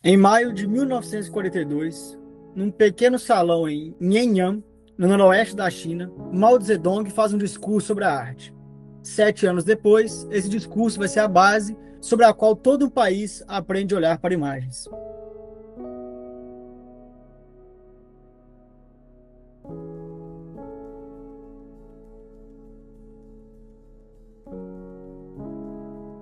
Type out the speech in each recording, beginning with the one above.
Em maio de 1942, num pequeno salão em Nhenhan, no noroeste da China, Mao Zedong faz um discurso sobre a arte. 7 anos depois, esse discurso vai ser a base sobre a qual todo o país aprende a olhar para imagens.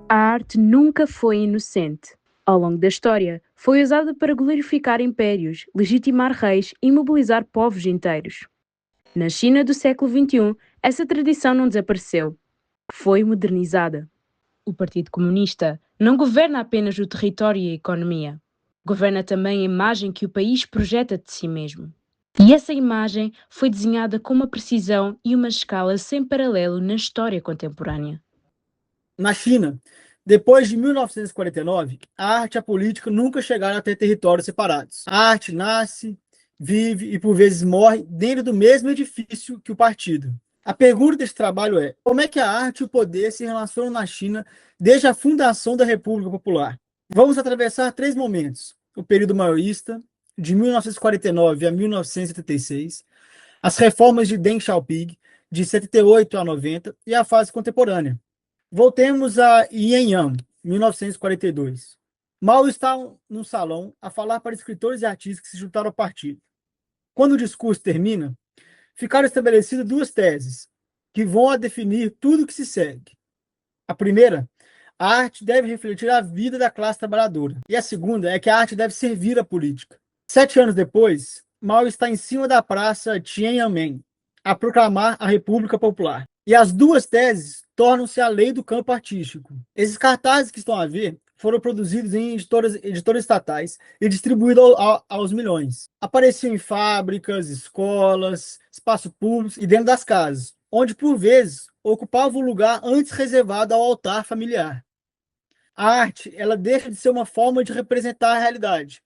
A arte nunca foi inocente. Ao longo da história, foi usada para glorificar impérios, legitimar reis e mobilizar povos inteiros. Na China do século XXI, essa tradição não desapareceu. Foi modernizada. O Partido Comunista não governa apenas o território e a economia. Governa também a imagem que o país projeta de si mesmo. E essa imagem foi desenhada com uma precisão e uma escala sem paralelo na história contemporânea. Na China, depois de 1949, a arte e a política nunca chegaram a ter territórios separados. A arte nasce, vive e por vezes morre dentro do mesmo edifício que o partido. A pergunta desse trabalho é: como é que a arte e o poder se relacionam na China desde a fundação da República Popular? Vamos atravessar 3 momentos: o período maoísta, de 1949 a 1976, as reformas de Deng Xiaoping, de 78 a 90, e a fase contemporânea. Voltemos a Yan'an, 1942. Mao está num salão a falar para escritores e artistas que se juntaram ao partido. Quando o discurso termina, ficaram estabelecidas duas teses que vão a definir tudo o que se segue. A primeira, a arte deve refletir a vida da classe trabalhadora. E a segunda é que a arte deve servir à política. 7 anos depois, Mao está em cima da praça Tiananmen a proclamar a República Popular. E as duas teses tornam-se a lei do campo artístico. Esses cartazes que estão a ver foram produzidos em editoras estatais e distribuídos aos milhões. Apareciam em fábricas, escolas, espaços públicos e dentro das casas, onde, por vezes, ocupava o lugar antes reservado ao altar familiar. A arte, ela deixa de ser uma forma de representar a realidade.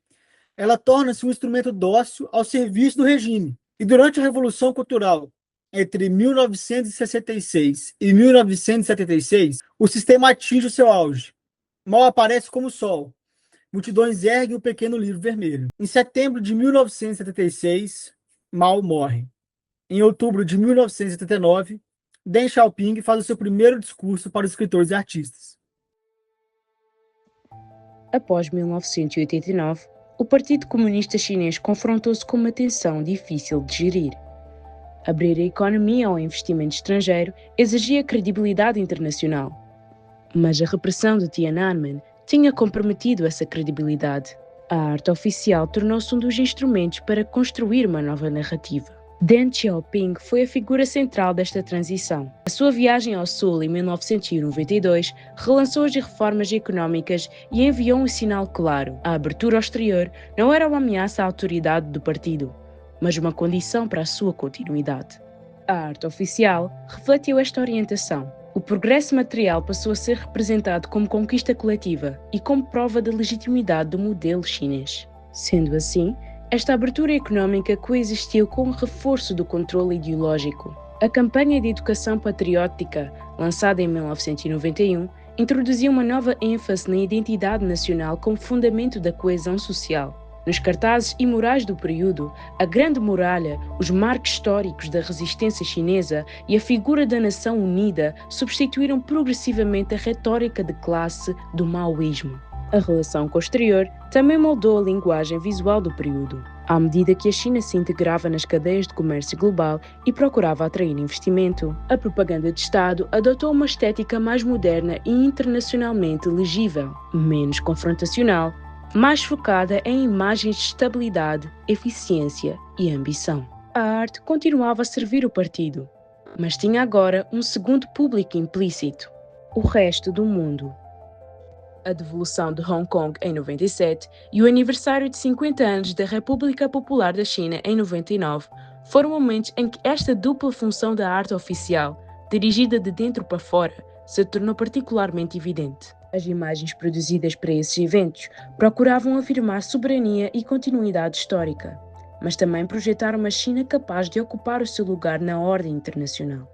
Ela torna-se um instrumento dócil ao serviço do regime. E durante a Revolução Cultural, entre 1966 e 1976, o sistema atinge o seu auge. Mal aparece como o sol. Multidões erguem o pequeno livro vermelho. Em setembro de 1976, Mao morre. Em outubro de 1979, Deng Xiaoping faz o seu primeiro discurso para os escritores e artistas. Após 1989, o Partido Comunista Chinês confrontou-se com uma tensão difícil de gerir. Abrir a economia ao investimento estrangeiro exigia credibilidade internacional. Mas a repressão de Tiananmen tinha comprometido essa credibilidade. A arte oficial tornou-se um dos instrumentos para construir uma nova narrativa. Deng Xiaoping foi a figura central desta transição. A sua viagem ao Sul em 1992 relançou as reformas económicas e enviou um sinal claro. A abertura ao exterior não era uma ameaça à autoridade do partido, mas uma condição para a sua continuidade. A arte oficial refletiu esta orientação. O progresso material passou a ser representado como conquista coletiva e como prova da legitimidade do modelo chinês. Sendo assim, esta abertura económica coexistiu com o reforço do controle ideológico. A campanha de educação patriótica, lançada em 1991, introduziu uma nova ênfase na identidade nacional como fundamento da coesão social. Nos cartazes e murais do período, a Grande Muralha, os marcos históricos da resistência chinesa e a figura da nação unida substituíram progressivamente a retórica de classe do maoísmo. A relação com o exterior também moldou a linguagem visual do período. À medida que a China se integrava nas cadeias de comércio global e procurava atrair investimento, a propaganda de Estado adotou uma estética mais moderna e internacionalmente legível, menos confrontacional, mais focada em imagens de estabilidade, eficiência e ambição. A arte continuava a servir o partido, mas tinha agora um segundo público implícito: o resto do mundo. A devolução de Hong Kong em 97 e o aniversário de 50 anos da República Popular da China em 99 foram momentos em que esta dupla função da arte oficial, dirigida de dentro para fora, se tornou particularmente evidente. As imagens produzidas para esses eventos procuravam afirmar soberania e continuidade histórica, mas também projetaram uma China capaz de ocupar o seu lugar na ordem internacional.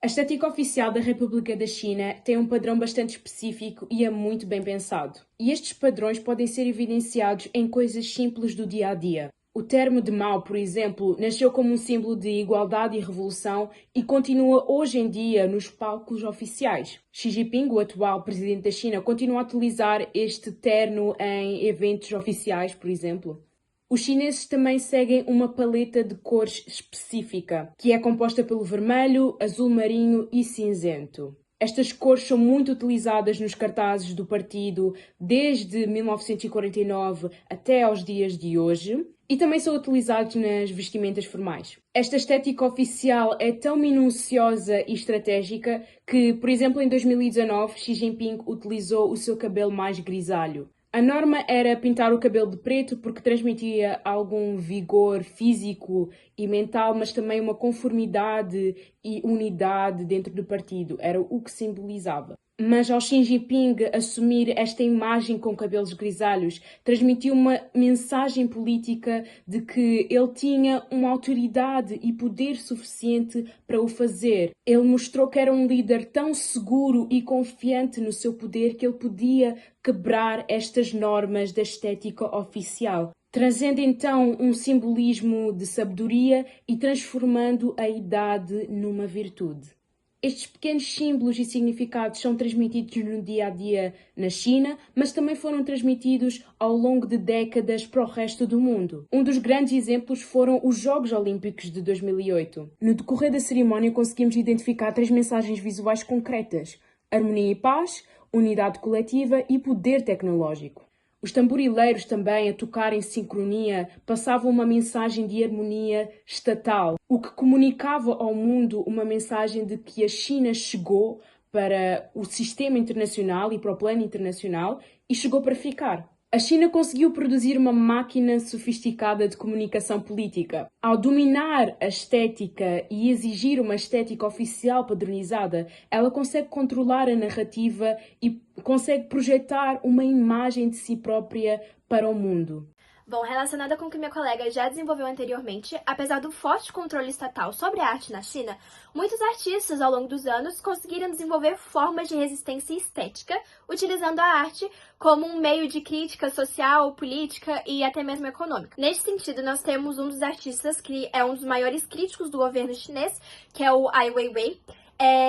A estética oficial da República da China tem um padrão bastante específico e é muito bem pensado. E estes padrões podem ser evidenciados em coisas simples do dia a dia. O termo de Mao, por exemplo, nasceu como um símbolo de igualdade e revolução e continua hoje em dia nos palcos oficiais. Xi Jinping, o atual presidente da China, continua a utilizar este terno em eventos oficiais, por exemplo. Os chineses também seguem uma paleta de cores específica, que é composta pelo vermelho, azul marinho e cinzento. Estas cores são muito utilizadas nos cartazes do partido desde 1949 até aos dias de hoje e também são utilizados nas vestimentas formais. Esta estética oficial é tão minuciosa e estratégica que, por exemplo, em 2019, Xi Jinping utilizou o seu cabelo mais grisalho. A norma era pintar o cabelo de preto porque transmitia algum vigor físico e mental, mas também uma conformidade e unidade dentro do partido. Era o que simbolizava. Mas ao Xi Jinping assumir esta imagem com cabelos grisalhos, transmitiu uma mensagem política de que ele tinha uma autoridade e poder suficiente para o fazer. Ele mostrou que era um líder tão seguro e confiante no seu poder que ele podia quebrar estas normas da estética oficial, trazendo então um simbolismo de sabedoria e transformando a idade numa virtude. Estes pequenos símbolos e significados são transmitidos no dia a dia na China, mas também foram transmitidos ao longo de décadas para o resto do mundo. Um dos grandes exemplos foram os Jogos Olímpicos de 2008. No decorrer da cerimónia conseguimos identificar 3 mensagens visuais concretas: harmonia e paz, unidade coletiva e poder tecnológico. Os tamborileiros também, a tocar em sincronia, passavam uma mensagem de harmonia estatal, o que comunicava ao mundo uma mensagem de que a China chegou para o sistema internacional e para o plano internacional e chegou para ficar. A China conseguiu produzir uma máquina sofisticada de comunicação política. Ao dominar a estética e exigir uma estética oficial padronizada, ela consegue controlar a narrativa e consegue projetar uma imagem de si própria para o mundo. Bom, relacionada com o que minha colega já desenvolveu anteriormente, apesar do forte controle estatal sobre a arte na China, muitos artistas ao longo dos anos conseguiram desenvolver formas de resistência estética, utilizando a arte como um meio de crítica social, política e até mesmo econômica. Nesse sentido, nós temos um dos artistas que é um dos maiores críticos do governo chinês, que é o Ai Weiwei.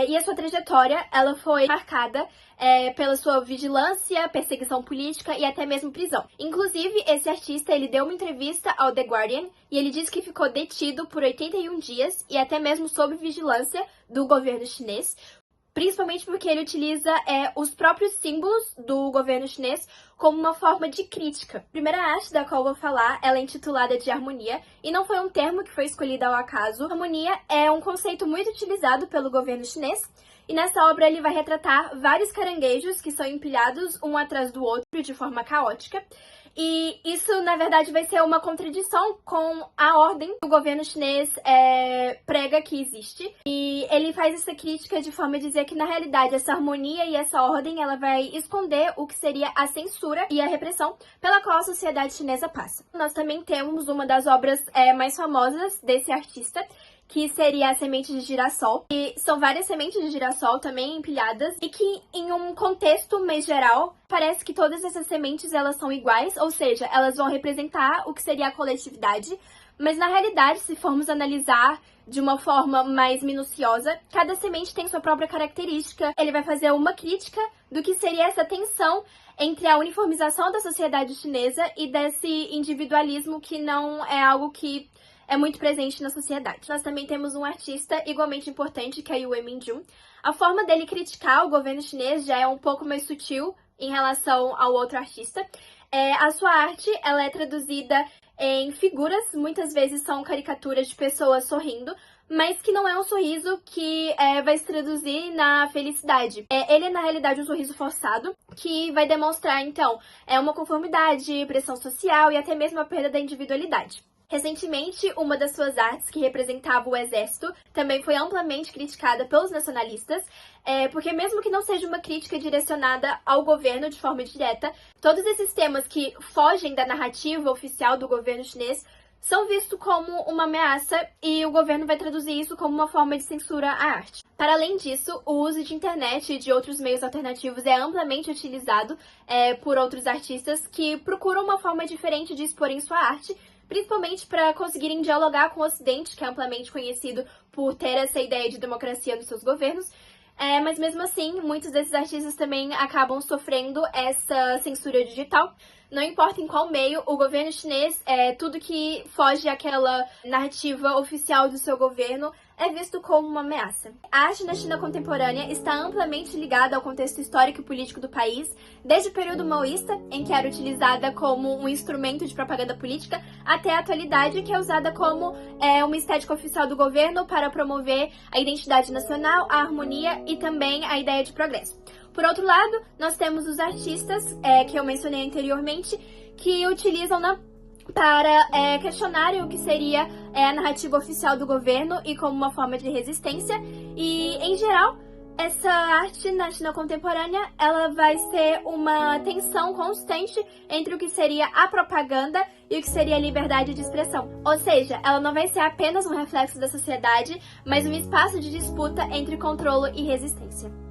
E a sua trajetória, ela foi marcada pela sua vigilância, perseguição política e até mesmo prisão. Inclusive, esse artista, ele deu uma entrevista ao The Guardian e ele disse que ficou detido por 81 dias e até mesmo sob vigilância do governo chinês, principalmente porque ele utiliza os próprios símbolos do governo chinês como uma forma de crítica. A primeira arte da qual eu vou falar, ela é intitulada de harmonia, e não foi um termo que foi escolhido ao acaso. Harmonia é um conceito muito utilizado pelo governo chinês, e nessa obra ele vai retratar vários caranguejos que são empilhados um atrás do outro de forma caótica. E isso, na verdade, vai ser uma contradição com a ordem que o governo chinês prega que existe. E ele faz essa crítica de forma a dizer que, na realidade, essa harmonia e essa ordem, ela vai esconder o que seria a censura e a repressão pela qual a sociedade chinesa passa. Nós também temos uma das obras mais famosas desse artista, que seria a semente de girassol. E são várias sementes de girassol também empilhadas e que, em um contexto mais geral, parece que todas essas sementes elas são iguais, ou seja, elas vão representar o que seria a coletividade. Mas na realidade, se formos analisar de uma forma mais minuciosa, cada semente tem sua própria característica. Ele vai fazer uma crítica do que seria essa tensão entre a uniformização da sociedade chinesa e desse individualismo que não é algo que é muito presente na sociedade. Nós também temos um artista igualmente importante, que é o Wei Minjun. A forma dele criticar o governo chinês já é um pouco mais sutil em relação ao outro artista. A sua arte, ela é traduzida em figuras, muitas vezes são caricaturas de pessoas sorrindo, mas que não é um sorriso que vai se traduzir na felicidade. Ele é, na realidade, um sorriso forçado, que vai demonstrar, então, uma conformidade, pressão social e até mesmo a perda da individualidade. Recentemente, uma das suas artes, que representava o exército, também foi amplamente criticada pelos nacionalistas, porque mesmo que não seja uma crítica direcionada ao governo de forma direta, todos esses temas que fogem da narrativa oficial do governo chinês são vistos como uma ameaça e o governo vai traduzir isso como uma forma de censura à arte. Para além disso, o uso de internet e de outros meios alternativos é amplamente utilizado por outros artistas que procuram uma forma diferente de exporem sua arte, principalmente para conseguirem dialogar com o Ocidente, que é amplamente conhecido por ter essa ideia de democracia nos seus governos. Mas mesmo assim, muitos desses artistas também acabam sofrendo essa censura digital. Não importa em qual meio, o governo chinês, tudo que foge àquela narrativa oficial do seu governo é visto como uma ameaça. A arte na China contemporânea está amplamente ligada ao contexto histórico e político do país, desde o período maoísta, em que era utilizada como um instrumento de propaganda política, até a atualidade, que é usada como uma estética oficial do governo para promover a identidade nacional, a harmonia e também a ideia de progresso. Por outro lado, nós temos os artistas, que eu mencionei anteriormente, que utilizam para questionarem o que seria a narrativa oficial do governo e como uma forma de resistência. E, em geral, essa arte na China contemporânea, ela vai ser uma tensão constante entre o que seria a propaganda e o que seria a liberdade de expressão. Ou seja, ela não vai ser apenas um reflexo da sociedade, mas um espaço de disputa entre controle e resistência.